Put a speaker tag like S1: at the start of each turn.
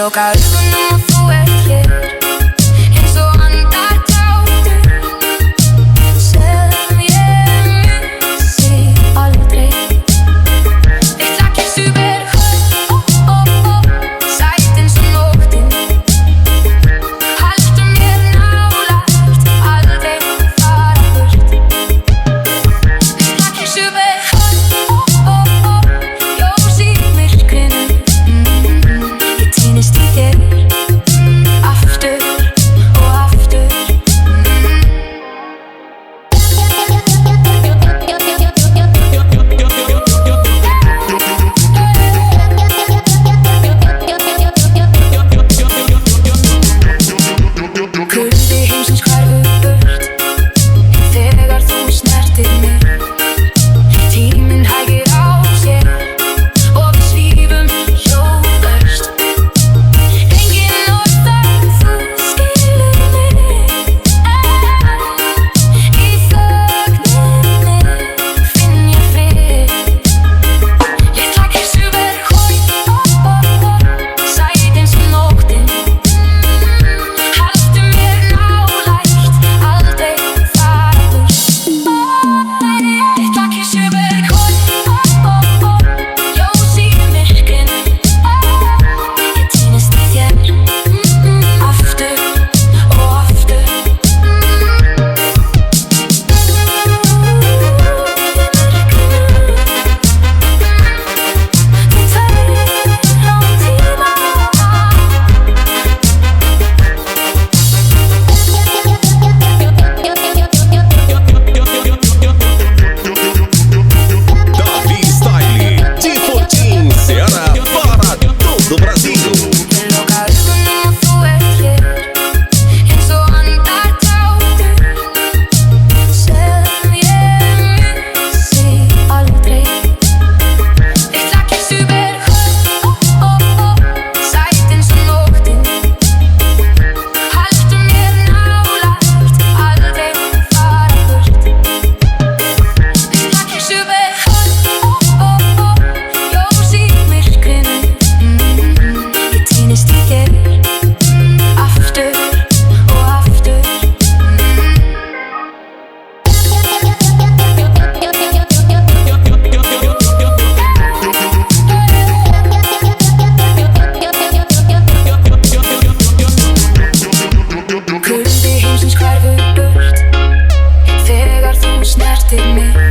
S1: loka augunum og þú ert hér, eins og andardráttur sem ég missi aldrei. Þitt lakkysu ber sæt eins og nóttin, haltu mér nálægt, aldrei fara burt. Þitt lakkysu ber ljós í myrkrinu, ég týnist í þér aftur og aftur. Kuldi heimsins hverfur burt þegar þú snertir mig. Tíminn hægir á sér og við svífum hljóðlaust. Engin orð en þú skilur mig. Í þögninni finn ég frið. Litla kyrsu ber sæt eins og nóttin, haltu mér nálægt, aldrei fara burt. Litla kyrsu ber ljós í myrkrinu, ég týnist í þér aftur og aftur.
S2: Davi Style, de Fortim, Ceará, para todo o Brasil.
S1: Ég loka augunum og þú ert hér, eins og andardráttur sem ég missi aldrei. Þitt lakkysu ber sæt eins og nóttin, haltu mér nálægt, aldrei fara burt. Þitt lakkysu ber ljós í myrkrinu, ég týnist í þér aftur og aftur. Kuldi heimsins hverfur burt þegar þú snertir mig.